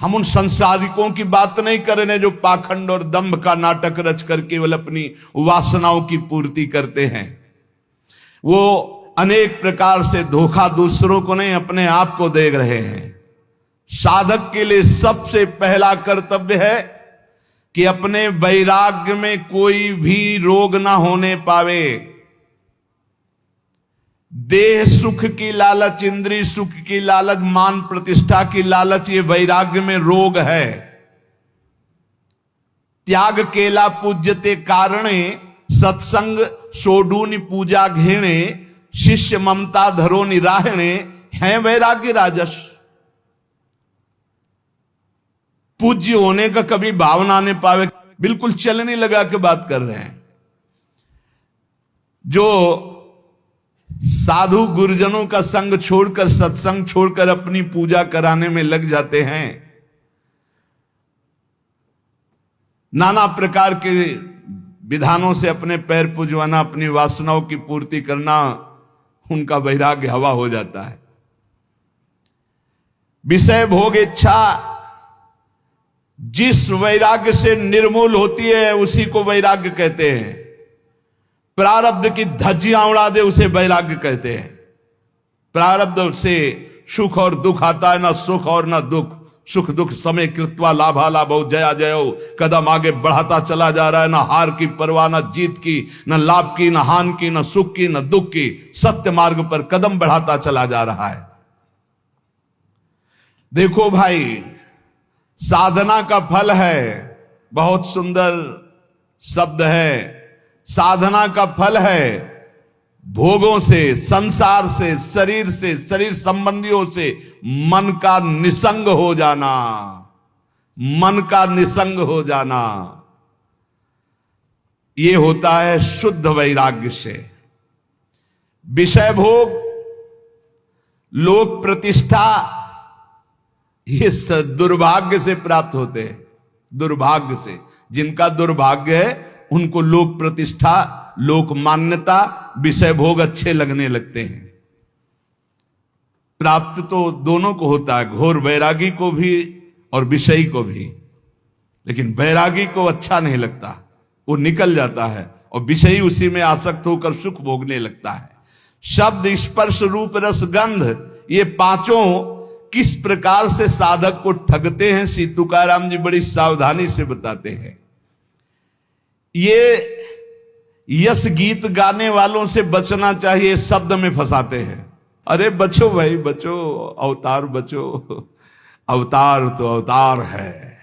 हम उन संसारिकों की बात नहीं कर रहे जो पाखंड और दंभ का नाटक रच कर केवल अपनी वासनाओं की पूर्ति करते हैं। वो अनेक प्रकार से धोखा दूसरों को नहीं, अपने आप को दे रहे हैं। साधक के लिए सबसे पहला कर्तव्य है कि अपने वैराग्य में कोई भी रोग ना होने पावे। देह सुख की लालच, इंद्रिय सुख की लालच, मान प्रतिष्ठा की लालच, ये वैराग्य में रोग है। त्याग केला पूज्यते कारणे, सत्संग सोडूनि पूजा घेणे, शिष्य ममता धरो निराहणे, है वैराग्य राजस। पूज्य होने का कभी भावना नहीं पावे, बिल्कुल चलने लगा के बात कर रहे हैं। जो साधु गुरुजनों का संग छोड़कर, सत्संग छोड़कर अपनी पूजा कराने में लग जाते हैं, नाना प्रकार के विधानों से अपने पैर पुजवाना, अपनी वासनाओं की पूर्ति करना, उनका वैराग्य हवा हो जाता है। विषय भोग इच्छा जिस वैराग्य से निर्मूल होती है उसी को वैराग्य कहते हैं। प्रारब्ध की धज्जियां उड़ा दे उसे वैराग्य कहते हैं। प्रारब्ध से सुख और दुख आता है, ना सुख और ना दुख। सुख दुख समय कृत्वा लाभा लाभो जया जयो, कदम आगे बढ़ाता चला जा रहा है। ना हार की परवाह, ना जीत की, ना लाभ की, ना हान की, ना सुख की, ना दुख की। सत्य मार्ग पर कदम बढ़ाता चला जा रहा है। देखो भाई, साधना का फल है, बहुत सुंदर शब्द है। साधना का फल है भोगों से, संसार से, शरीर संबंधियों से मन का निसंग हो जाना। मन का निसंग हो जाना यह होता है शुद्ध वैराग्य से। विषय भोग, लोक प्रतिष्ठा, ये दुर्भाग्य से प्राप्त होते हैं। दुर्भाग्य से, जिनका दुर्भाग्य है उनको लोक प्रतिष्ठा, लोक मान्यता, विषय भोग अच्छे लगने लगते हैं। प्राप्त तो दोनों को होता है, घोर वैरागी को भी और विषयी को भी। लेकिन वैरागी को अच्छा नहीं लगता, वो निकल जाता है, और विषयी उसी में आसक्त होकर सुख भोगने लगता है। शब्द, स्पर्श, रूप, रस, गंध, ये पांचों किस प्रकार से साधक को ठगते हैं, श्री तुकाराम जी बड़ी सावधानी से बताते हैं। ये यश गीत गाने वालों से बचना चाहिए, शब्द में फंसाते हैं। अरे बचो भाई बचो, अवतार बचो, अवतार तो अवतार है?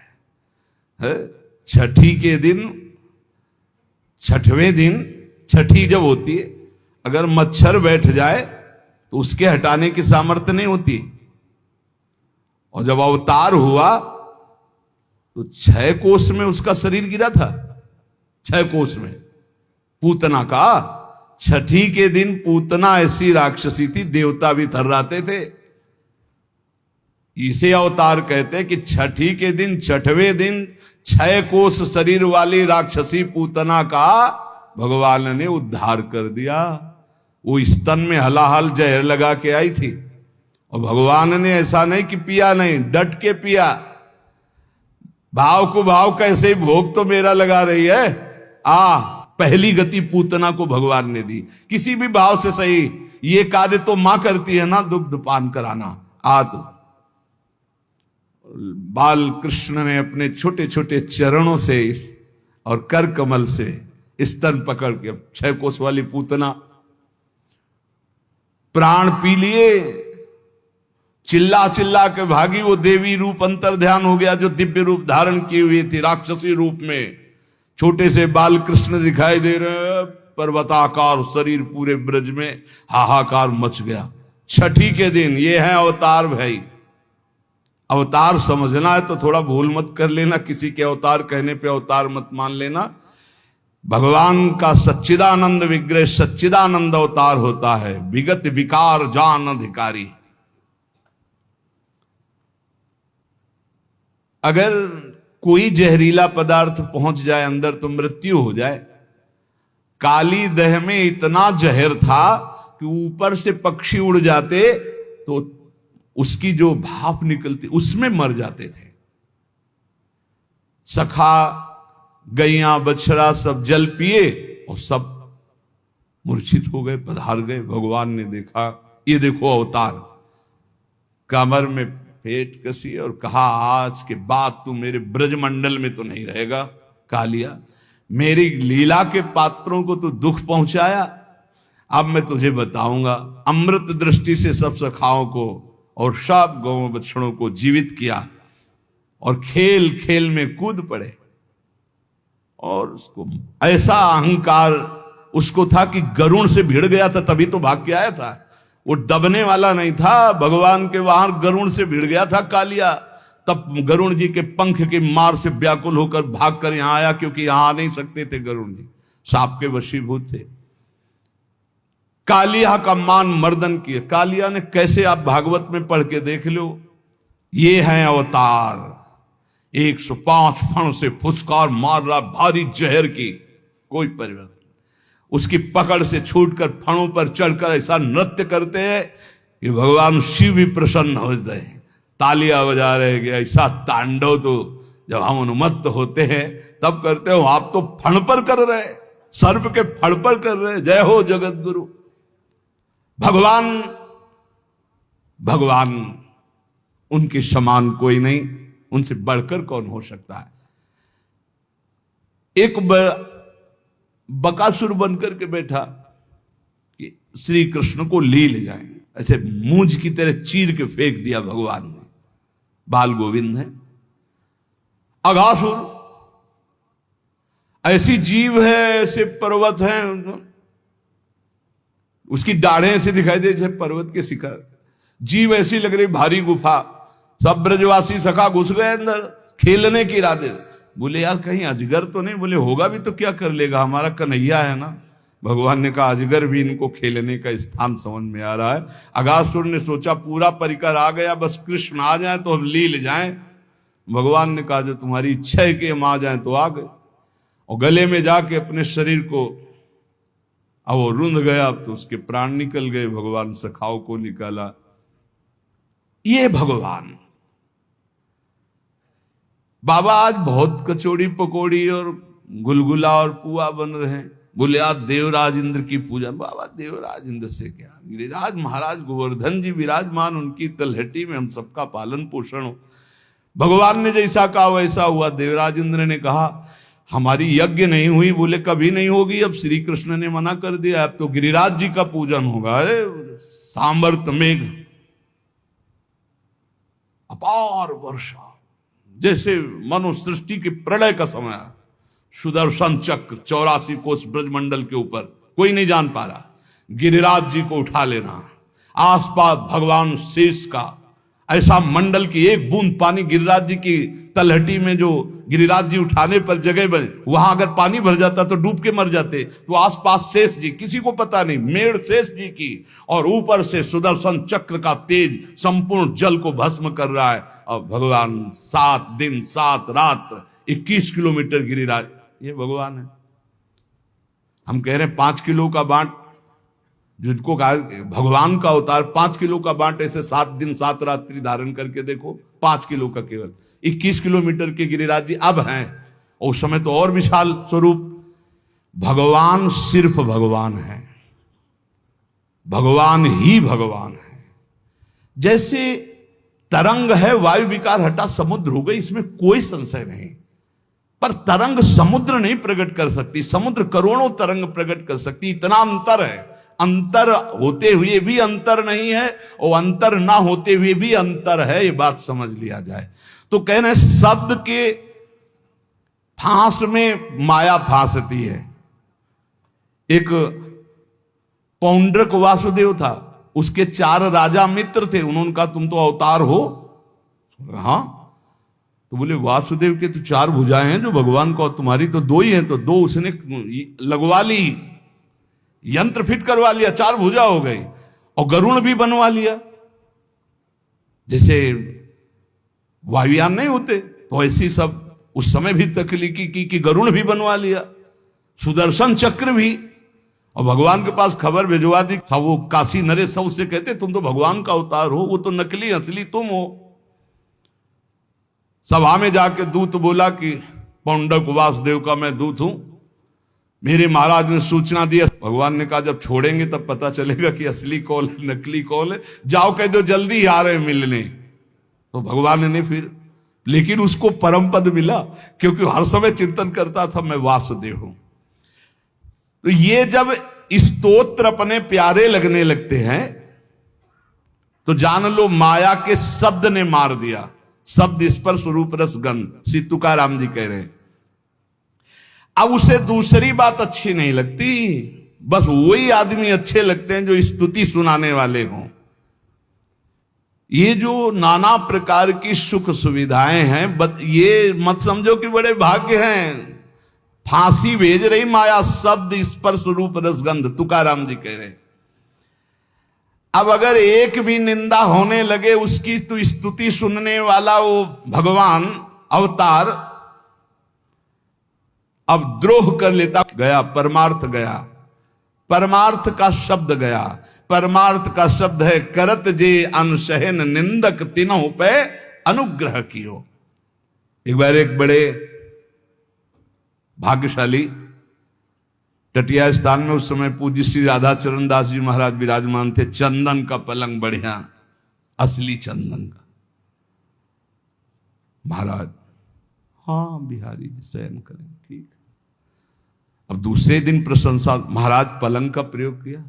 छठी के दिन, छठवें दिन, छठी जब होती है, अगर मच्छर बैठ जाए तो उसके हटाने की सामर्थ्य नहीं होती। और जब अवतार हुआ तो 6 कोस में उसका शरीर गिरा था। 6 कोस में पूतना का। छठी के दिन पूतना ऐसी राक्षसी थी, देवता भी थर्राते थे। इसे अवतार कहते कि छठी के दिन, छठवें दिन 6 कोस शरीर वाली राक्षसी पूतना का भगवान ने उद्धार कर दिया। वो स्तन में हलाहल जहर लगा के आई थी, और भगवान ने ऐसा नहीं कि पिया नहीं, डट के पिया। भाव को भाव कैसे, भोग तो मेरा लगा रही है। पहली गति पूतना को भगवान ने दी, किसी भी भाव से सही। ये कार्य तो मां करती है ना, दुग्ध पान कराना। तो बाल कृष्ण ने अपने छोटे छोटे चरणों से और कर कमल से स्तन पकड़ के, 6 कोस वाली पूतना प्राण पी लिए। चिल्ला चिल्ला के भागी। वो देवी रूप अंतर ध्यान हो गया, जो दिव्य रूप धारण की हुई थी राक्षसी रूप में। छोटे से बाल कृष्ण दिखाई दे रहे, पर्वताकार शरीर, पूरे ब्रज में हाहाकार मच गया। छठी के दिन ये है अवतार भाई। अवतार समझना है तो थोड़ा भूल मत कर लेना, किसी के अवतार कहने पे अवतार मत मान लेना। भगवान का सच्चिदानंद विग्रह, सच्चिदानंद अवतार होता है। विगत विकार जान अधिकारी। अगर कोई जहरीला पदार्थ पहुंच जाए अंदर तो मृत्यु हो जाए। काली दह में इतना जहर था कि ऊपर से पक्षी उड़ जाते तो उसकी जो भाप निकलती उसमें मर जाते थे। सखा गैया बछड़ा सब जल पिए और सब मूर्छित हो गए, पधार गए। भगवान ने देखा, ये देखो अवतार, कमर में पेट कसी और कहा आज के बाद तू मेरे ब्रजमंडल में तो नहीं रहेगा कालिया। मेरी लीला के पात्रों को तू दुख पहुंचाया, अब मैं तुझे बताऊंगा। अमृत दृष्टि से सब सखाओं को और सब गौ बछड़ों को जीवित किया और खेल खेल में कूद पड़े। और उसको ऐसा अहंकार उसको था कि गरुण से भिड़ गया था, तभी तो भाग के आया था। वो दबने वाला नहीं था, भगवान के वहां गरुण से भिड़ गया था कालिया। तब गरुण जी के पंख के मार से व्याकुल होकर भागकर यहां आया, क्योंकि यहां आ नहीं सकते थे गरुण जी, सांप के वशीभूत थे। कालिया का मान मर्दन किया। कालिया ने कैसे, आप भागवत में पढ़ के देख लो, ये हैं अवतार। 105 फण से फुसकार मार रहा, भारी जहर की, कोई परिवर्तन। उसकी पकड़ से छूटकर फणों पर चढ़कर ऐसा नृत्य करते हैं कि भगवान शिव भी प्रसन्न हो जाए, तालियां बजा रहे कि ऐसा तांडव तो जब हम उन्मत्त होते हैं तब करते हो, आप तो फण पर कर रहे, सर्प के फण पर कर रहे। जय हो जगत गुरु। भगवान भगवान उनके समान कोई नहीं, उनसे बढ़कर कौन हो सकता है। एक बकासुर बनकर के बैठा कि श्री कृष्ण को ले जाएं, ऐसे मूंज की तरह चीर के फेंक दिया भगवान ने। बाल गोविंद है। अघासुर ऐसी जीव है, ऐसे पर्वत है, उसकी दाढ़ें ऐसे दिखाई दे जैसे पर्वत के शिखर। जीव ऐसी लग रही भारी गुफा। सब ब्रजवासी सखा घुस गए अंदर खेलने के इरादे। बोले यार कहीं अजगर तो नहीं? बोले होगा भी तो क्या कर लेगा, हमारा कन्हैया है ना। भगवान ने कहा अजगर भी इनको खेलने का स्थान समझ में आ रहा है। अघासुर ने सोचा पूरा परिकर आ गया, बस कृष्ण आ जाए तो हम लील जाएं। भगवान ने कहा जो तुम्हारी इच्छा है कि हम आ जाएं तो आ गए। और गले में जाके अपने शरीर को, अब वो रुंध गया, अब तो उसके प्राण निकल गए। भगवान सखाओं को निकाला। ये भगवान बाबा आज बहुत कचौड़ी पकौड़ी और गुलगुला और पुआ बन रहे हैं। बोले आज देवराज इंद्र की पूजा। बाबा देवराज इंद्र से क्या, गिरिराज महाराज गोवर्धन जी विराजमान, उनकी तलहटी में हम सबका पालन पोषण हो। भगवान ने जैसा कहा वैसा हुआ। देवराज इंद्र ने कहा हमारी यज्ञ नहीं हुई। बोले कभी नहीं होगी, अब श्री कृष्ण ने मना कर दिया, अब तो गिरिराज जी का पूजन होगा। अरे सामर्थ मेघ, अपार वर्षा, जैसे मनु सृष्टि के प्रलय का समय। सुदर्शन चक्र 84 कोस ब्रजमंडल के ऊपर, कोई नहीं जान पा रहा। गिरिराज जी को उठा लेना, आसपास भगवान शेष का ऐसा मंडल की एक बूंद पानी गिरिराज जी की तलहटी में, जो गिरिराज जी उठाने पर जगह बने, वहां अगर पानी भर जाता तो डूब के मर जाते। तो आसपास शेष जी, किसी को पता नहीं, मेड़ शेष जी की, और ऊपर से सुदर्शन चक्र का तेज संपूर्ण जल को भस्म कर रहा है। और भगवान 7 दिन 7 रात 21 किलोमीटर गिरिराज, ये भगवान है। हम कह रहे हैं 5 किलो का बांट, जिनको कहा भगवान का अवतार 5 किलो का बांट, ऐसे 7 दिन 7 रात्रि धारण करके देखो, 5 किलो का केवल 21 किलोमीटर के गिरिराज जी अब हैं। और उस समय तो और विशाल स्वरूप। भगवान सिर्फ भगवान है, भगवान ही भगवान है। जैसे तरंग है, वायु विकार हटा समुद्र हो गई, इसमें कोई संशय नहीं। पर तरंग समुद्र नहीं प्रकट कर सकती, समुद्र करोड़ों तरंग प्रकट कर सकती। इतना अंतर है, अंतर होते हुए भी अंतर नहीं है और अंतर ना होते हुए भी अंतर है, ये बात समझ लिया जाए। तो कह रहे शब्द के फांस में माया फांसती है। एक पौंड्रक वासुदेव था, उसके 4 राजा मित्र थे। उन्होंने कहा तुम तो अवतार हो। हाँ, तो बोले वासुदेव के तो 4 भुजाएं हैं जो भगवान को, तुम्हारी तो 2 ही हैं। तो 2 उसने लगवा ली, यंत्र फिट करवा लिया, 4 भुजा हो गई। और गरुण भी बनवा लिया, जैसे वायुयान नहीं होते तो ऐसी सब उस समय भी तकलीकी की कि गरुण भी बनवा लिया, सुदर्शन चक्र भी। और भगवान के पास खबर भिजवा दी। वो काशी नरेश सब उससे कहते तुम तो भगवान का अवतार हो, वो तो नकली असली तुम हो। सभा में जाके दूत बोला कि पौंडक वासुदेव का मैं दूत हूं। मेरे महाराज ने सूचना दी। भगवान ने कहा जब छोड़ेंगे तब पता चलेगा कि असली कौन है नकली कौन है, जाओ कह दो जल्दी आ रहे मिलने। तो भगवान ने फिर, लेकिन उसको परम पद मिला क्योंकि हर समय चिंतन करता था मैं वासुदेव हूं। तो ये जब स्तोत्र अपने प्यारे लगने लगते हैं तो जान लो माया के शब्द ने मार दिया। शब्द स्पर्श रूप रस गंध, श्री तुकाराम जी कह रहे हैं। अब उसे दूसरी बात अच्छी नहीं लगती, बस वही आदमी अच्छे लगते हैं जो स्तुति सुनाने वाले हों। ये जो नाना प्रकार की सुख सुविधाएं हैं, ये मत समझो कि बड़े भाग्य हैं। फांसी भेज रही माया, शब्द स्पर्श रूप रसगंध, तुकाराम जी कह रहे। अब अगर एक भी निंदा होने लगे उसकी, तो स्तुति सुनने वाला वो भगवान अवतार अब द्रोह कर लेता। गया परमार्थ, गया परमार्थ का शब्द गया। परमार्थ का शब्द है करत जे अनसहन निंदक तीनों पे अनुग्रह कियो। एक बार एक बड़े भाग्यशाली टटिया स्थान में उस समय पूज्य श्री राधा चरण दास जी महाराज विराजमान थे। चंदन का पलंग बढ़िया, असली चंदन का। महाराज हाँ बिहारी जी शयन करें, ठीक। अब दूसरे दिन प्रशंसा, महाराज पलंग का प्रयोग किया।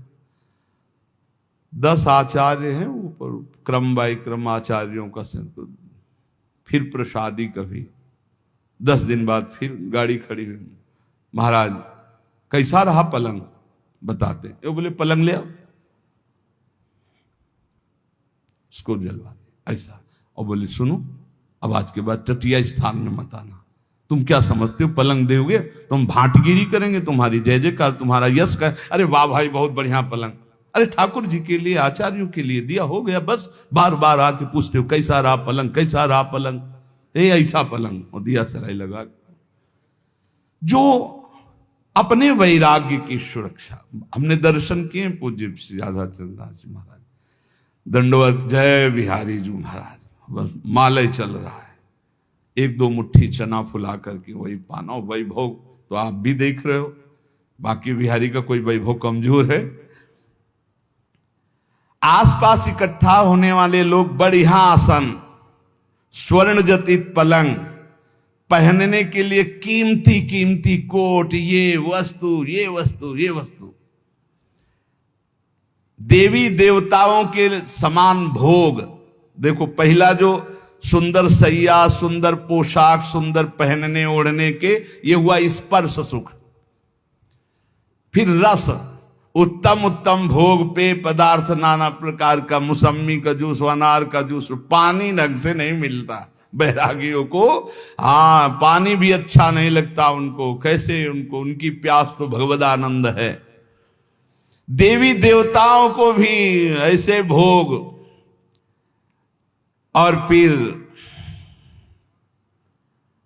10 आचार्य हैं ऊपर, क्रम बाई क्रम आचार्यों का संत। फिर प्रसादी कभी 10 दिन बाद फिर गाड़ी खड़ी हुई। महाराज कैसा रहा पलंग, बताते। वो बोले पलंग ले आओ, उसको जलवा दे ऐसा। और बोले सुनो, अब आज के बाद टटिया स्थान में मत आना। तुम क्या समझते हो पलंग दोगे तुम भाटगिरी करेंगे, तुम्हारी जय जयकार, तुम्हारा यश का। अरे वाह भाई बहुत बढ़िया पलंग। अरे ठाकुर जी के लिए, आचार्यों के लिए दिया, हो गया बस। बार बार आके पूछते हो कैसा रहा पलंग, कैसा रहा पलंग। ऐसा पलंग, और दिया सराय लगा। जो अपने वैराग्य की सुरक्षा, हमने दर्शन किए पूज्य श्री राधा चरण दास जी महाराज, दंडवत जय बिहारी जी महाराज। बस मालय चल रहा है, 1-2 मुट्ठी चना फुला करके वही पाना। वैभव तो आप भी देख रहे हो, बाकी बिहारी का कोई वैभव कमजोर है। आसपास इकट्ठा होने वाले लोग बढ़िया आसन, स्वर्ण जटित पलंग, पहनने के लिए कीमती कीमती कोट, ये वस्तु ये वस्तु ये वस्तु, देवी देवताओं के समान भोग। देखो पहला जो सुंदर सैया, सुंदर पोशाक, सुंदर पहनने ओढ़ने के, ये हुआ स्पर्श सुख। फिर रस, उत्तम उत्तम भोग, पेय पदार्थ नाना प्रकार का, मौसमी का जूस, अनार का जूस। पानी ढंग से नहीं मिलता बैरागियों को। हाँ पानी भी अच्छा नहीं लगता उनको। कैसे उनको, उनकी प्यास तो भगवदानंद है। देवी देवताओं को भी ऐसे भोग। और फिर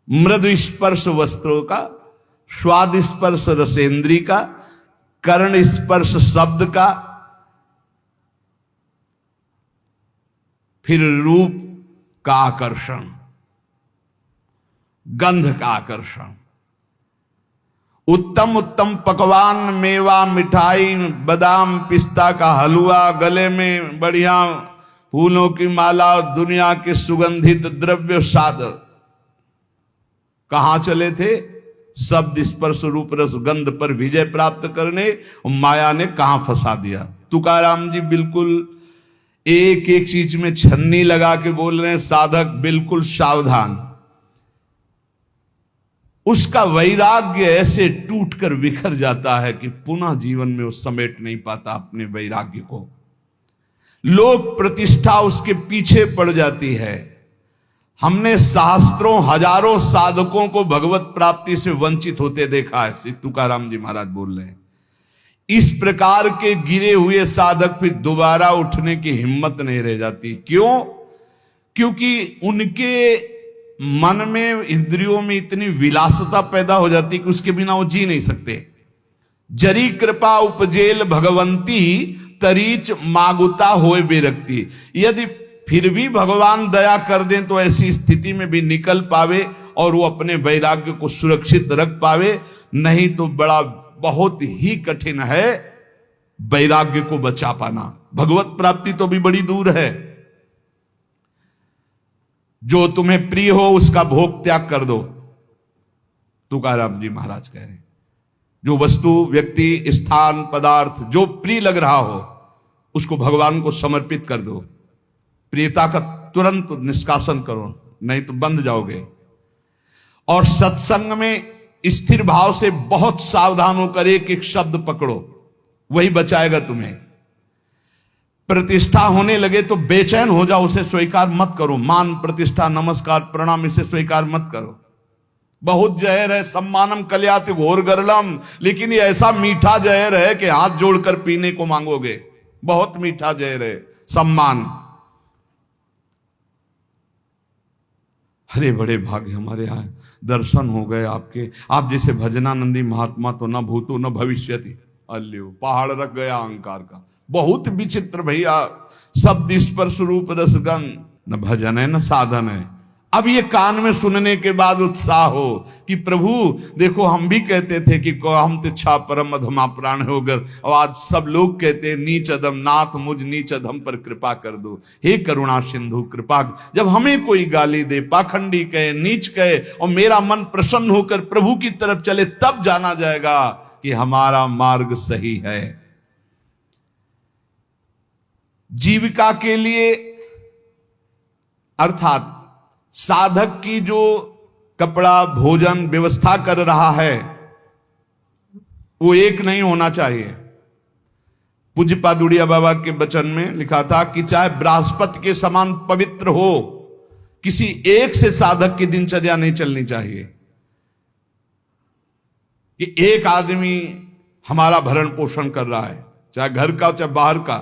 मृदु स्पर्श वस्त्रों का, स्वाद स्पर्श रसेंद्री का, कर्ण स्पर्श शब्द का, फिर रूप का आकर्षण, गंध का आकर्षण, उत्तम उत्तम पकवान, मेवा, मिठाई, बादाम पिस्ता का हलवा, गले में बढ़िया फूलों की माला, दुनिया के सुगंधित द्रव्य साधक। कहां चले थे? शब्द स्पर्श रूप रस गंध पर विजय प्राप्त करने। माया ने कहां फंसा दिया। तुकाराम जी बिल्कुल एक एक चीज में छन्नी लगा के बोल रहे हैं, साधक बिल्कुल सावधान। उसका वैराग्य ऐसे टूटकर बिखर जाता है कि पुनः जीवन में वो समेट नहीं पाता अपने वैराग्य को। लोक प्रतिष्ठा उसके पीछे पड़ जाती है। हमने सहस्त्रों हजारों साधकों को भगवत प्राप्ति से वंचित होते देखा है। श्री तुकाराम जी महाराज बोल रहे हैं, इस प्रकार के गिरे हुए साधक फिर दोबारा उठने की हिम्मत नहीं रह जाती। क्यों? क्योंकि उनके मन में, इंद्रियों में इतनी विलासता पैदा हो जाती कि उसके बिना वो जी नहीं सकते। जरी कृपा उपजेल भगवंती तरीच मागुता होए बेरक्ति। यदि फिर भी भगवान दया कर दें तो ऐसी स्थिति में भी निकल पावे और वो अपने वैराग्य को सुरक्षित रख पावे, नहीं तो बड़ा बहुत ही कठिन है वैराग्य को बचा पाना। भगवत प्राप्ति तो भी बड़ी दूर है। जो तुम्हें प्रिय हो उसका भोग त्याग कर दो, तुकाराम जी महाराज कह रहे। जो वस्तु, व्यक्ति, स्थान, पदार्थ जो प्रिय लग रहा हो उसको भगवान को समर्पित कर दो। प्रियता का तुरंत निष्कासन करो, नहीं तो बंध जाओगे। और सत्संग में स्थिर भाव से बहुत सावधान होकर एक एक शब्द पकड़ो, वही बचाएगा तुम्हें। प्रतिष्ठा होने लगे तो बेचैन हो जाओ, उसे स्वीकार मत करो। मान, प्रतिष्ठा, नमस्कार, प्रणाम, इसे स्वीकार मत करो। बहुत जहर है, सम्मानम कल्याति घोर गरलम, लेकिन ये ऐसा मीठा जहर है कि हाथ जोड़कर पीने को मांगोगे। बहुत मीठा जहर है सम्मान। हरे बड़े भाग्य हमारे यहाँ दर्शन हो गए आपके। आप जैसे भजनानंदी महात्मा तो न भूतो न भविष्यति। अल्यो, पहाड़ रख गया अहंकार का। बहुत विचित्र भैया, शब्द स्पर्श रूप रसगंध, न भजन है न साधन है। अब ये कान में सुनने के बाद उत्साह हो कि प्रभु देखो, हम भी कहते थे कि हम तिच्छा परम अधमा प्राण होकर, और आज सब लोग कहते हैं नीच अधम, नाथ मुझ नीच अधम पर कृपा कर दो। हे करुणा सिंधु कृपा। जब हमें कोई गाली दे, पाखंडी कहे, नीच कहे, और मेरा मन प्रसन्न होकर प्रभु की तरफ चले, तब जाना जाएगा कि हमारा मार्ग सही है। जीविका के लिए अर्थात साधक की जो कपड़ा, भोजन व्यवस्था कर रहा है वो एक नहीं होना चाहिए। पूज्य पादुड़िया बाबा के वचन में लिखा था कि चाहे बृहस्पति के समान पवित्र हो, किसी एक से साधक की दिनचर्या नहीं चलनी चाहिए कि एक आदमी हमारा भरण पोषण कर रहा है, चाहे घर का चाहे बाहर का,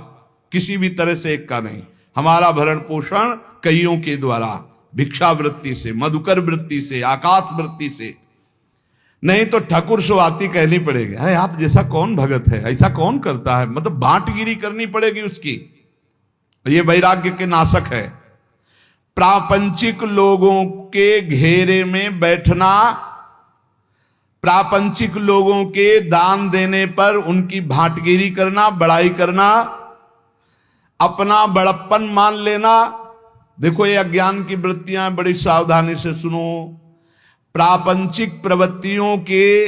किसी भी तरह से एक का नहीं। हमारा भरण पोषण कईयों के द्वारा, भिक्षावृत्ति से, मधुकर वृत्ति से, आकाश वृत्ति से, नहीं तो ठाकुर स्वाति कहनी पड़ेगी। अरे आप जैसा कौन भगत है, ऐसा कौन करता है, मतलब बांटगिरी करनी पड़ेगी उसकी। ये वैराग्य के नाशक है। प्रापंचिक लोगों के घेरे में बैठना, प्रापंचिक लोगों के दान देने पर उनकी भांटगिरी करना, बड़ाई करना, अपना बड़प्पन मान लेना। देखो ये अज्ञान की वृत्तियां, बड़ी सावधानी से सुनो। प्रापंचिक प्रवृत्तियों के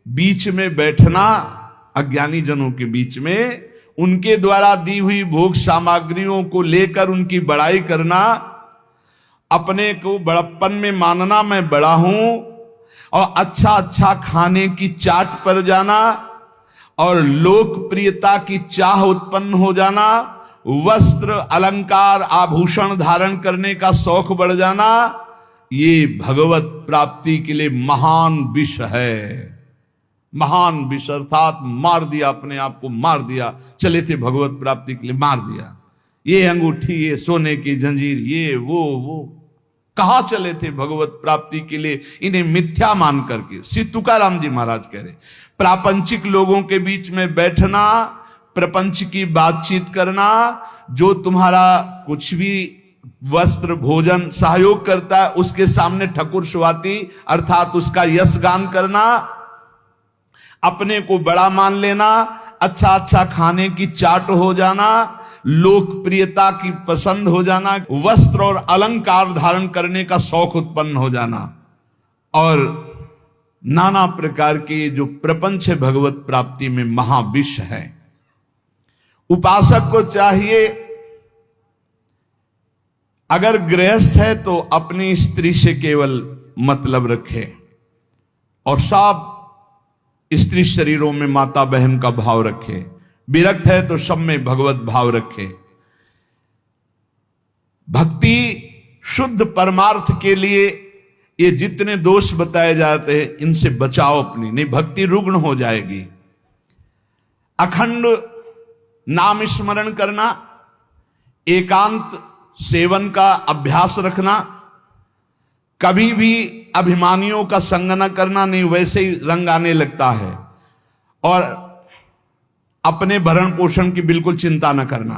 बीच में बैठना, अज्ञानी जनों के बीच में, उनके द्वारा दी हुई भोग सामग्रियों को लेकर उनकी बड़ाई करना, अपने को बड़प्पन में मानना, मैं बड़ा हूं, और अच्छा अच्छा खाने की चाट पर जाना, और लोकप्रियता की चाह उत्पन्न हो जाना, वस्त्र, अलंकार, आभूषण धारण करने का शौक बढ़ जाना, ये भगवत प्राप्ति के लिए महान विष है। महान विष अर्थात मार दिया, अपने आप को मार दिया। चले थे भगवत प्राप्ति के लिए, मार दिया। ये अंगूठी, ये सोने की जंजीर, ये वो कहां चले थे भगवत प्राप्ति के लिए, इन्हें मिथ्या मान करके। श्री तुकाराम जी महाराज कह रहे, प्रापंचिक लोगों के बीच में बैठना, प्रपंच की बातचीत करना, जो तुम्हारा कुछ भी वस्त्र, भोजन सहयोग करता है, उसके सामने ठकुर स्वाति अर्थात उसका यश गान करना, अपने को बड़ा मान लेना, अच्छा अच्छा खाने की चाट हो जाना, लोकप्रियता की पसंद हो जाना, वस्त्र और अलंकार धारण करने का शौक उत्पन्न हो जाना, और नाना प्रकार के जो प्रपंच है भगवत प्राप्ति में महाविष है। उपासक को चाहिए, अगर गृहस्थ है तो अपनी स्त्री से केवल मतलब रखे, और सब स्त्री शरीरों में माता बहन का भाव रखे। विरक्त है तो सब में भगवत भाव रखे। भक्ति शुद्ध परमार्थ के लिए ये जितने दोष बताए जाते हैं, इनसे बचाओ अपनी, नहीं भक्ति रुग्ण हो जाएगी। अखंड नाम स्मरण करना, एकांत सेवन का अभ्यास रखना, कभी भी अभिमानियों का संग न करना, नहीं वैसे ही रंग आने लगता है, और अपने भरण पोषण की बिल्कुल चिंता न करना।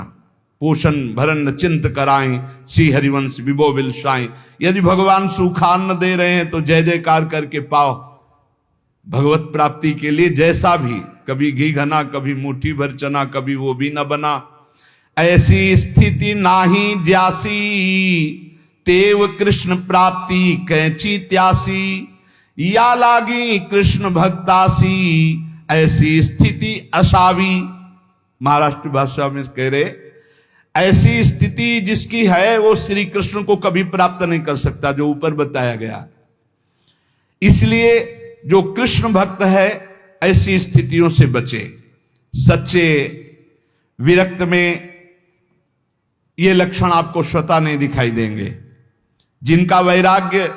पोषण भरन चिंत कराएं, श्री हरिवंश विभो बिलसाएं। यदि भगवान सुखान न दे रहे हैं तो जय जयकार करके पाओ भगवत प्राप्ति के लिए। जैसा भी, कभी घी घना, कभी मुट्ठी भर चना, कभी वो भी न बना। ऐसी स्थिति नाही ज्यासी, तेव कृष्ण प्राप्ति कैची त्यासी। या लागी कृष्ण भक्तासी, ऐसी स्थिति असावी। महाराष्ट्र भाषा में कह रहे, ऐसी स्थिति जिसकी है वो श्री कृष्ण को कभी प्राप्त नहीं कर सकता, जो ऊपर बताया गया। इसलिए जो कृष्ण भक्त है ऐसी स्थितियों से बचे। सच्चे विरक्त में ये लक्षण आपको स्वतः नहीं दिखाई देंगे। जिनका वैराग्य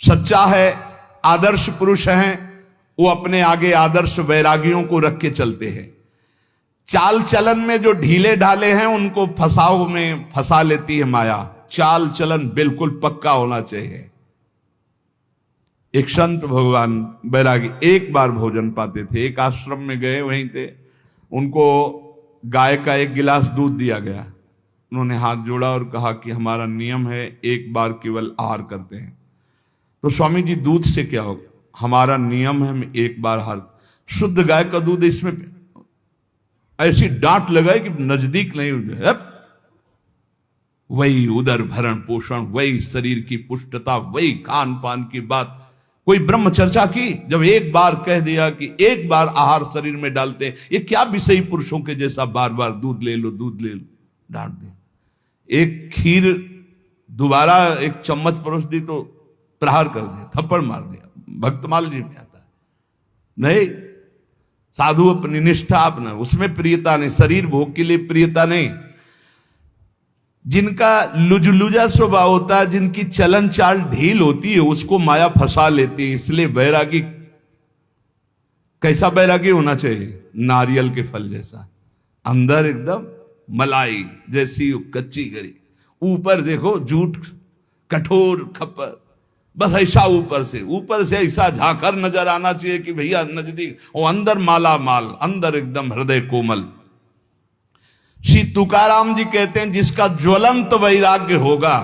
सच्चा है, आदर्श पुरुष हैं, वो अपने आगे आदर्श वैरागियों को रख के चलते हैं। चाल चलन में जो ढीले ढाले हैं उनको फसाव में फंसा लेती है माया। चाल चलन बिल्कुल पक्का होना चाहिए। एक संत भगवान बैरागी एक बार भोजन पाते थे, एक आश्रम में गए, वहीं थे, उनको गाय का एक गिलास दूध दिया गया। उन्होंने हाथ जोड़ा और कहा कि हमारा नियम है एक बार केवल आहार करते हैं। तो स्वामी जी दूध से क्या होगा? हमारा नियम है हम एक बार आहार। शुद्ध गाय का दूध, इसमें ऐसी डांट लगाए कि नजदीक नहीं है। वही उदर भरण पोषण, वही शरीर की पुष्टता, वही खान पान की बात। कोई ब्रह्म चर्चा की? जब एक बार कह दिया कि एक बार आहार शरीर में डालते, ये क्या विषयी पुरुषों के जैसा बार बार दूध ले लो दूध ले लो, डांट दे। एक खीर दोबारा एक चम्मच परोस दी तो प्रहार कर दिया, थप्पड़ मार दिया। भक्तमाल जी में आता है, नहीं, साधु अपनी निष्ठा अपना, उसमें प्रियता नहीं, शरीर भोग के लिए प्रियता नहीं। जिनका लुजलुजा स्वभाव होता है, जिनकी चलन चाल ढील होती है, उसको माया फंसा लेती है। इसलिए बैरागी, कैसा बैरागी होना चाहिए? नारियल के फल जैसा, अंदर एकदम मलाई जैसी कच्ची गरी, ऊपर देखो झूठ कठोर खप्पर, बस ऐसा ऊपर से ऐसा झाकर नजर आना चाहिए कि भैया नजदीक, और अंदर माला माल, अंदर एकदम हृदय कोमल। श्री तुकाराम जी कहते हैं, जिसका ज्वलंत वैराग्य होगा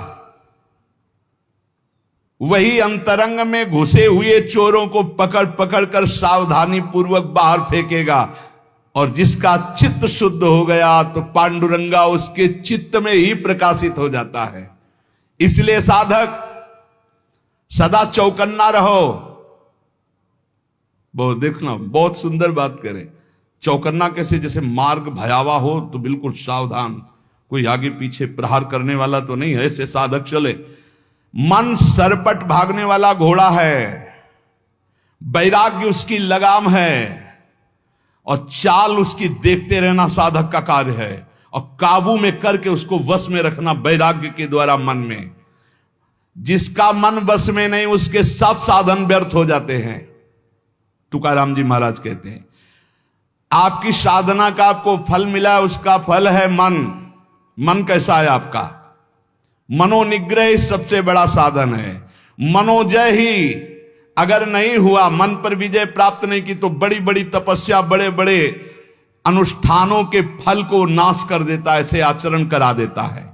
वही अंतरंग में घुसे हुए चोरों को पकड़ पकड़ कर सावधानी पूर्वक बाहर फेंकेगा। और जिसका चित्त शुद्ध हो गया तो पांडुरंगा उसके चित्त में ही प्रकाशित हो जाता है। इसलिए साधक सदा चौकन्ना रहो। बहुत देखना, बहुत सुंदर बात करें। चौकन्ना कैसे? जैसे मार्ग भयावह हो तो बिल्कुल सावधान, कोई आगे पीछे प्रहार करने वाला तो नहीं है, ऐसे साधक चले। मन सरपट भागने वाला घोड़ा है, वैराग्य उसकी लगाम है, और चाल उसकी देखते रहना साधक का कार्य है, और काबू में करके उसको वश में रखना वैराग्य के द्वारा मन में। जिसका मन वश में नहीं, उसके सब साधन व्यर्थ हो जाते हैं। तुकाराम जी महाराज कहते हैं, आपकी साधना का आपको फल मिला, उसका फल है मन। मन कैसा है आपका? मनोनिग्रह सबसे बड़ा साधन है। मनोजय ही अगर नहीं हुआ, मन पर विजय प्राप्त नहीं की, तो बड़ी बड़ी तपस्या, बड़े बड़े अनुष्ठानों के फल को नाश कर देता है, ऐसे आचरण करा देता है।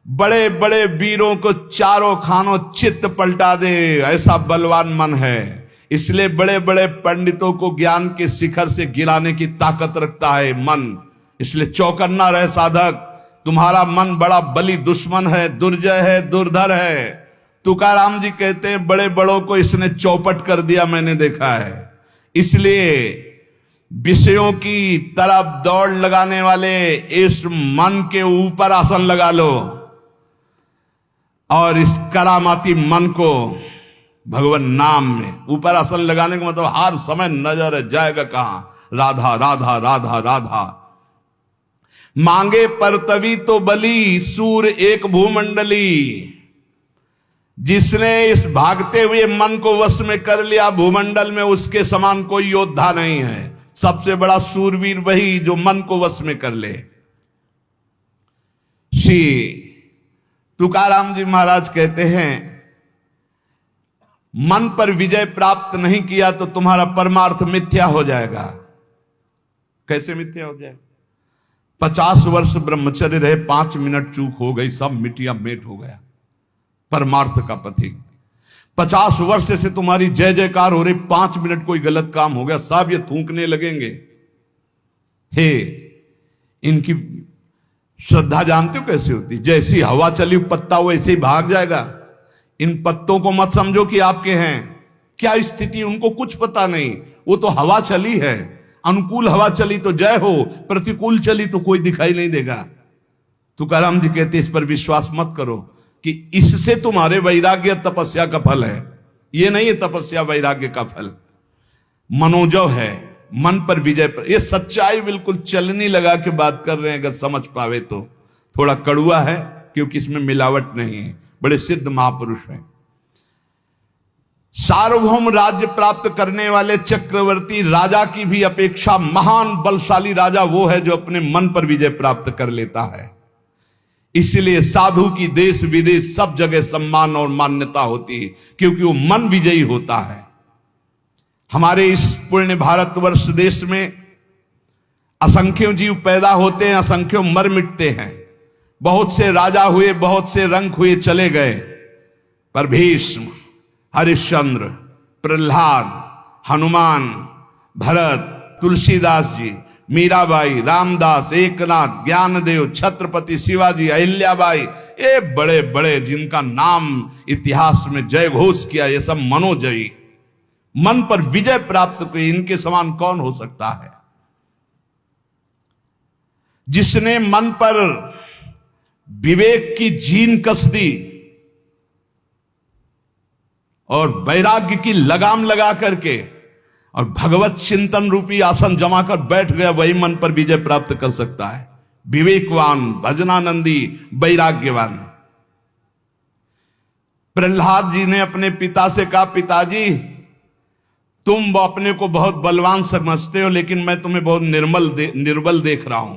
बड़े बड़े वीरों को चारों खानों चित्त पलटा दे, ऐसा बलवान मन है। इसलिए बड़े बड़े पंडितों को ज्ञान के शिखर से गिराने की ताकत रखता है मन। इसलिए चौकन्ना रहे साधक, तुम्हारा मन बड़ा बली दुश्मन है, दुर्जय है, दुर्धर है। तुकाराम जी कहते हैं, बड़े बड़ों को इसने चौपट कर दिया, मैंने देखा है। इसलिए विषयों की तरफ दौड़ लगाने वाले इस मन के ऊपर आसन लगा लो, और इस करामाती मन को भगवान नाम में ऊपर आसन लगाने का मतलब हर समय नजर जाएगा कहां? राधा राधा राधा राधा। मांगे परतवी तो बली, सूर एक भूमंडली। जिसने इस भागते हुए मन को वश में कर लिया, भूमंडल में उसके समान कोई योद्धा नहीं है। सबसे बड़ा सूरवीर वही जो मन को वश में कर ले। श्री तुकाराम जी महाराज कहते हैं, मन पर विजय प्राप्त नहीं किया तो तुम्हारा परमार्थ मिथ्या हो जाएगा। कैसे मिथ्या हो जाएगा? 50 वर्ष ब्रह्मचर्य रहे, 5 मिनट चूक हो गई, सब मिटिया मेट हो गया। परमार्थ का पथिक 50 वर्ष से तुम्हारी जय जयकार हो रही, 5 मिनट कोई गलत काम हो गया, सब ये थूकने लगेंगे। हे, इनकी श्रद्धा जानते हो कैसे होती? जैसी हवा चली पत्ता वैसे ही भाग जाएगा। इन पत्तों को मत समझो कि आपके हैं, क्या स्थिति उनको कुछ पता नहीं, वो तो हवा चली है। अनुकूल हवा चली तो जय हो, प्रतिकूल चली तो कोई दिखाई नहीं देगा। तुकाराम जी कहते इस पर विश्वास मत करो कि इससे तुम्हारे वैराग्य तपस्या का फल है। ये नहीं है तपस्या वैराग्य का फल, मनोजव है, मन पर विजय पर। ये सच्चाई बिल्कुल चलनी लगा के बात कर रहे हैं, अगर समझ पावे तो। थोड़ा कड़ुआ है क्योंकि इसमें मिलावट नहीं है, बड़े सिद्ध महापुरुष हैं। सार्वभौम राज्य प्राप्त करने वाले चक्रवर्ती राजा की भी अपेक्षा महान बलशाली राजा वो है जो अपने मन पर विजय प्राप्त कर लेता है। इसलिए साधु की देश विदेश सब जगह सम्मान और मान्यता होती है, क्योंकि वो मन विजयी होता है। हमारे इस पुण्य भारतवर्ष देश में असंख्यों जीव पैदा होते हैं, असंख्यों मर मिटते हैं। बहुत से राजा हुए, बहुत से रंक हुए, चले गए, पर भीष्म, हरिश्चंद्र, प्रहलाद, हनुमान, भरत, तुलसीदास जी, मीराबाई, रामदास, एकनाथ, ज्ञानदेव, छत्रपति शिवाजी, अहिल्याबाई, ये बड़े बड़े जिनका नाम इतिहास में जय घोष किया, ये सब मनोजयी, मन पर विजय प्राप्त किए। इनके समान कौन हो सकता है? जिसने मन पर विवेक की जीन कस दी और वैराग्य की लगाम लगा करके और भगवत चिंतन रूपी आसन जमा कर बैठ गया, वही मन पर विजय प्राप्त कर सकता है। विवेकवान, भजनानंदी, वैराग्यवान। प्रहलाद जी ने अपने पिता से कहा, पिताजी तुम अपने को बहुत बलवान समझते हो, लेकिन मैं तुम्हें बहुत निर्बल देख रहा हूं।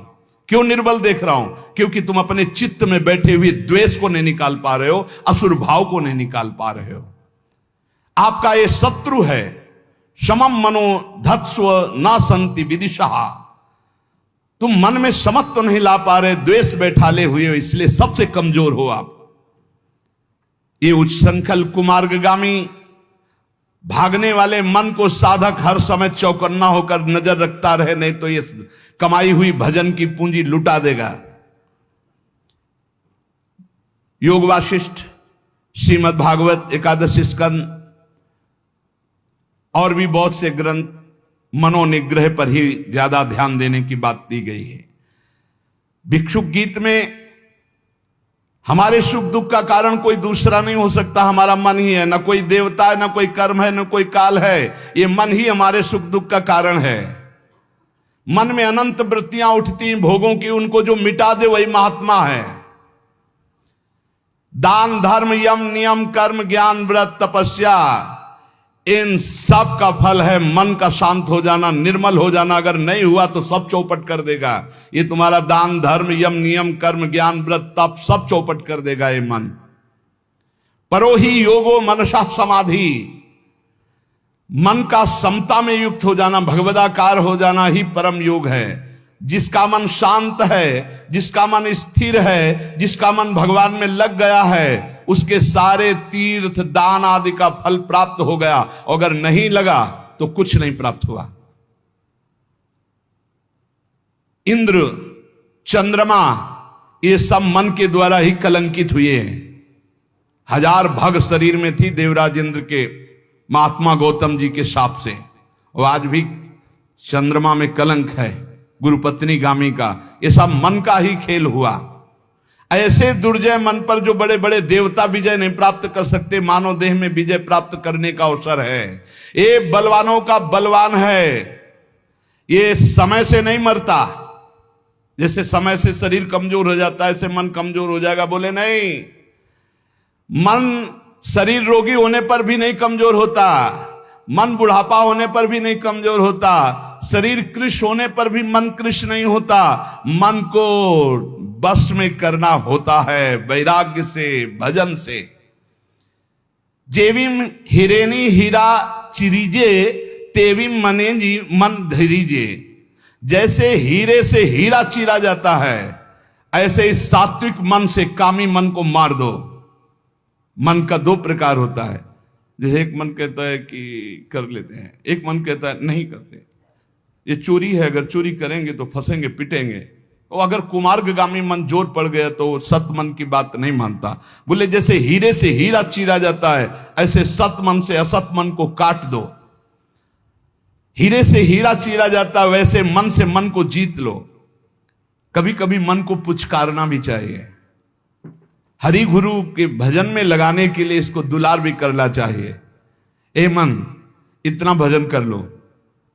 क्यों निर्बल देख रहा हूं? क्योंकि तुम अपने चित्त में बैठे हुए द्वेष को नहीं निकाल पा रहे हो, असुर भाव को नहीं निकाल पा रहे हो। आपका ये शत्रु है। समम मनो धत्स्व ना संति विदिशा। तुम मन में समत तो नहीं ला पा रहे, द्वेष बैठाले हुए हो, इसलिए सबसे कमजोर हो आप। ये उच्छृंखल कुमार्गगामी भागने वाले मन को साधक हर समय चौकन्ना होकर नजर रखता रहे, नहीं तो ये कमाई हुई भजन की पूंजी लुटा देगा। योग वाशिष्ठ, श्रीमद् भागवत, एकादश स्कंद और भी बहुत से ग्रंथ मनोनिग्रह पर ही ज्यादा ध्यान देने की बात दी गई है। भिक्षुक गीत में हमारे सुख दुख का कारण कोई दूसरा नहीं हो सकता, हमारा मन ही है। न कोई देवता है, न कोई कर्म है, न कोई काल है, ये मन ही हमारे सुख दुख का कारण है। मन में अनंत वृत्तियां उठती भोगों की, उनको जो मिटा दे वही महात्मा है। दान, धर्म, यम, नियम, कर्म, ज्ञान, व्रत, तपस्या, इन सब का फल है मन का शांत हो जाना, निर्मल हो जाना। अगर नहीं हुआ तो सब चौपट कर देगा। ये तुम्हारा दान, धर्म, यम, नियम, कर्म, ज्ञान, व्रत, तप सब चौपट कर देगा ये मन। परोही योगो मनसा समाधि, मन का समता में युक्त हो जाना, भगवदाकार हो जाना ही परम योग है। जिसका मन शांत है, जिसका मन स्थिर है, जिसका मन भगवान में लग गया है, उसके सारे तीर्थ दान आदि का फल प्राप्त हो गया। अगर नहीं लगा तो कुछ नहीं प्राप्त हुआ। इंद्र, चंद्रमा, ये सब मन के द्वारा ही कलंकित हुए हैं। 1000 भग शरीर में थी देवराज इंद्र के, महात्मा गौतम जी के शाप से। और आज भी चंद्रमा में कलंक है गुरुपत्नी गामी का। ये सब मन का ही खेल हुआ। ऐसे दुर्जय मन पर जो बड़े बड़े देवता विजय नहीं प्राप्त कर सकते, मानव देह में विजय प्राप्त करने का अवसर है। ये बलवानों का बलवान है। ये समय से नहीं मरता। जैसे समय से शरीर कमजोर हो जाता है, ऐसे मन कमजोर हो जाएगा, बोले नहीं। मन शरीर रोगी होने पर भी नहीं कमजोर होता, मन बुढ़ापा होने पर भी नहीं कमजोर होता, शरीर कृश होने पर भी मन कृश नहीं होता। मन को बस में करना होता है वैराग्य से, भजन से। जेविम हिरेनी हीरा चिरीजे तेविम मने जी मन धीरीजे। जैसे हीरे से हीरा चीरा जाता है, ऐसे इस सात्विक मन से कामी मन को मार दो। मन का दो प्रकार होता है, जैसे एक मन कहता है कि कर लेते हैं, एक मन कहता है नहीं करते, ये चोरी है, अगर चोरी करेंगे तो फंसेंगे पिटेंगे। और अगर कुमार्गामी मन जोर पड़ गया तो सत मन की बात नहीं मानता। बोले जैसे हीरे से हीरा चीरा जाता है, ऐसे सत मन से असत मन को काट दो। हीरे से हीरा चीरा जाता है, वैसे मन से मन को जीत लो। कभी कभी मन को पुचकारना भी चाहिए, हरि गुरु के भजन में लगाने के लिए इसको दुलार भी करना चाहिए। ए मन, इतना भजन कर लो,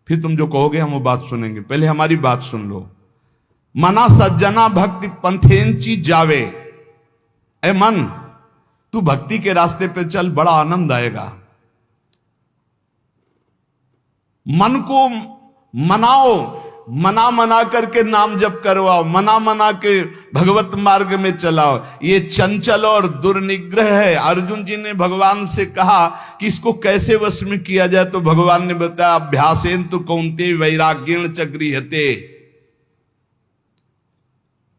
फिर तुम जो कहोगे हम वो बात सुनेंगे, पहले हमारी बात सुन लो। मना सज्जना भक्ति पंथेंची जावे। ए मन, तू भक्ति के रास्ते पे चल, बड़ा आनंद आएगा। मन को मनाओ, मना मना करके नाम जप करवाओ, मना मना के भगवत मार्ग में चलाओ। ये चंचल और दुर्निग्रह है। अर्जुन जी ने भगवान से कहा कि इसको कैसे वश में किया जाए, तो भगवान ने बताया अभ्यासेन तो कौन्ते वैराग्येण च गृह्यते।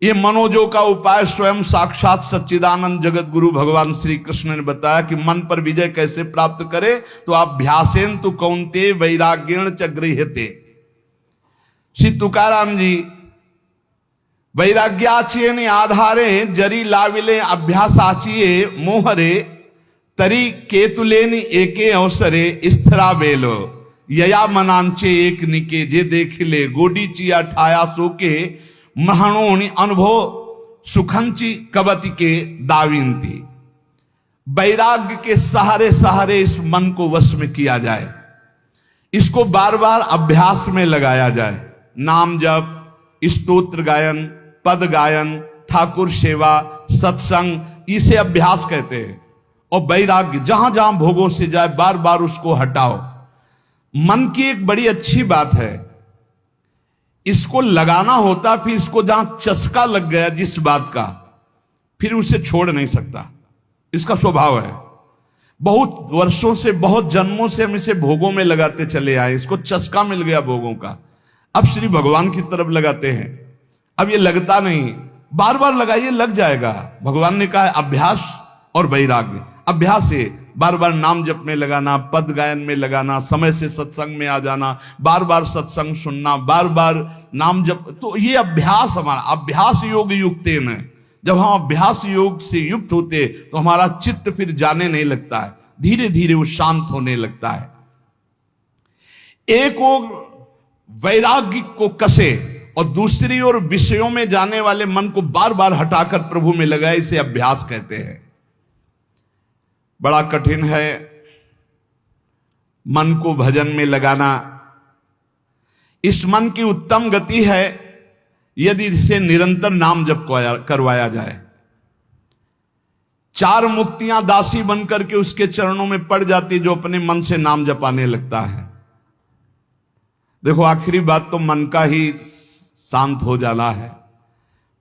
ये मनोजो का उपाय स्वयं साक्षात सच्चिदानंद जगत गुरु भगवान श्री कृष्ण ने बताया कि मन पर विजय कैसे प्राप्त करे, तो अभ्यासेन तो कौन्ते वैराग्येण च गृह्यते। श्री तुकाराम जी वैराग्याचिये आधारे जरी लाविले अभ्यासाचिये मोहरे तरी केतुलेनि एके अवसरे स्थिरा बेलो यया मनांचे एक निके जे देखिले गोडी चिया ठाया सोके महणोनि अनुभव सुखंची कवति के दाविंती। वैराग्य के सहारे सहारे इस मन को वश में किया जाए, इसको बार बार अभ्यास में लगाया जाए। नाम जप, स्तोत्र गायन, पद गायन, ठाकुर सेवा, सत्संग, इसे अभ्यास कहते हैं। और वैराग्य जहां जहां भोगों से जाए बार बार उसको हटाओ। मन की एक बड़ी अच्छी बात है, इसको लगाना होता, फिर इसको जहां चस्का लग गया जिस बात का, फिर उसे छोड़ नहीं सकता। इसका स्वभाव है। बहुत वर्षों से, बहुत जन्मों से हम इसे भोगों में लगाते चले आए, इसको चस्का मिल गया भोगों का। अब श्री भगवान की तरफ लगाते हैं, अब ये लगता नहीं, बार बार लगाइए, लग जाएगा। भगवान ने कहा है अभ्यास और वैराग्य। अभ्यास है बार बार नाम जप में लगाना, पद गायन में लगाना, समय से सत्संग में आ जाना, बार बार सत्संग सुनना, बार बार नाम जप। तो ये अभ्यास, हमारा अभ्यास योग युक्तेन है। जब हम अभ्यास योग से युक्त होते तो हमारा चित्त फिर जाने नहीं लगता है, धीरे धीरे वो शांत होने लगता है। एक ओर वैराग्य को कसे और दूसरी ओर विषयों में जाने वाले मन को बार बार हटाकर प्रभु में लगाए, इसे अभ्यास कहते हैं। बड़ा कठिन है मन को भजन में लगाना। इस मन की उत्तम गति है यदि इसे निरंतर नाम जप करवाया जाए। चार मुक्तियां दासी बनकर के उसके चरणों में पड़ जाती जो अपने मन से नाम जपाने लगता है। देखो, आखिरी बात तो मन का ही शांत हो जाना है।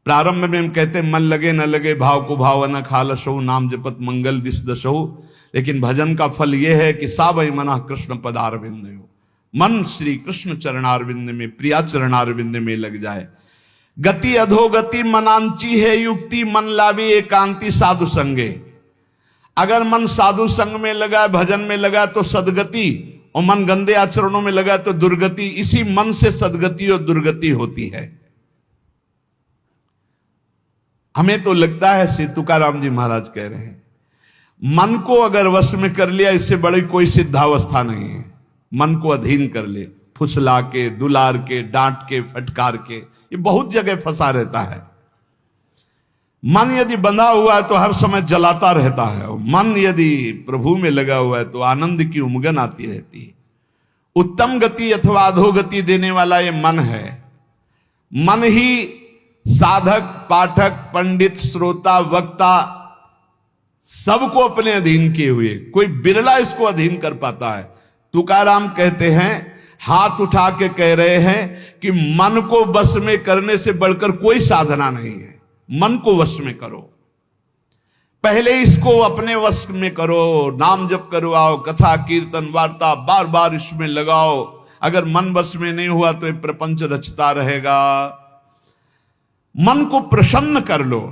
प्रारंभ में हम कहते मन लगे न लगे भाव को भाव न खालसहु नाम जपत मंगल दिस दशहु। लेकिन भजन का फल यह है कि सावई मना कृष्ण पदारविंद, मन श्री कृष्ण चरणारविंद में, प्रिया चरणारविंद में लग जाए। गति अधोगति मनांची है युक्ति, मन लावी एकांति साधु संगे। अगर मन साधु संग में लगा, भजन में लगा तो सदगति, और मन गंदे आचरणों में लगा तो दुर्गति। इसी मन से सदगति और दुर्गति होती है। हमें तो लगता है, श्री तुकाराम जी महाराज कह रहे हैं, मन को अगर वश में कर लिया, इससे बड़ी कोई सिद्धावस्था नहीं है। मन को अधीन कर ले, फुसला के, दुलार के, डांट के, फटकार के, ये बहुत जगह फंसा रहता है। मन यदि बंधा हुआ है तो हर समय जलाता रहता है, और मन यदि प्रभु में लगा हुआ है तो आनंद की उमगन आती रहती है। उत्तम गति अथवा अधोगति देने वाला ये मन है। मन ही साधक, पाठक, पंडित, श्रोता, वक्ता सबको अपने अधीन किए हुए, कोई बिरला इसको अधीन कर पाता है। तुकाराम कहते हैं, हाथ उठा के कह रहे हैं कि मन को वश में करने से बढ़कर कोई साधना नहीं है। मन को वश में करो, पहले इसको अपने वश में करो, नाम जप करवाओ, कथा कीर्तन वार्ता बार बार इसमें लगाओ। अगर मन बस में नहीं हुआ तो ये प्रपंच रचता रहेगा। मन को प्रसन्न कर लो।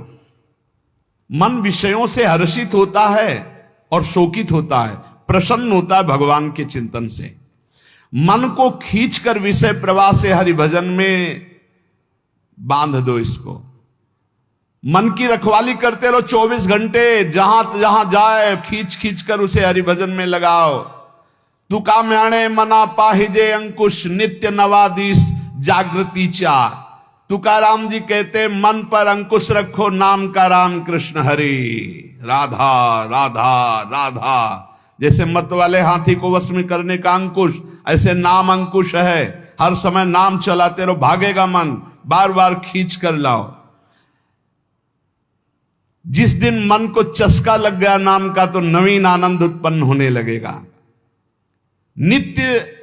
मन विषयों से हर्षित होता है और शोकित होता है, प्रसन्न होता है भगवान के चिंतन से। मन को खींचकर विषय प्रवाह से हरि भजन में बांध दो। इसको मन की रखवाली करते रहो 24 घंटे, जहां जहां जाए खींच खींच कर उसे हरि भजन में लगाओ। तुका म्याणे मना पाहिजे अंकुश, नित्य नवादिश जागृति चा। तुकाराम जी कहते मन पर अंकुश रखो, नाम का राम कृष्ण हरि, राधा राधा राधा। जैसे मत वाले हाथी को वश में करने का अंकुश, ऐसे नाम अंकुश है। हर समय नाम चलाते रहो, भागेगा मन, बार बार खींच कर लाओ। जिस दिन मन को चस्का लग गया नाम का, तो नवीन आनंद उत्पन्न होने लगेगा। नित्य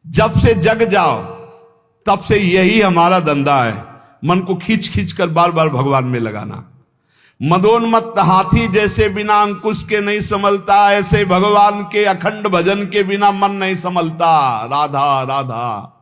जब से जग जाओ तब से यही हमारा धंधा है, मन को खींच खींच कर बार बार भगवान में लगाना। मदोन्मत्त हाथी जैसे बिना अंकुश के नहीं संभलता, ऐसे भगवान के अखंड भजन के बिना मन नहीं संभलता। राधा राधा।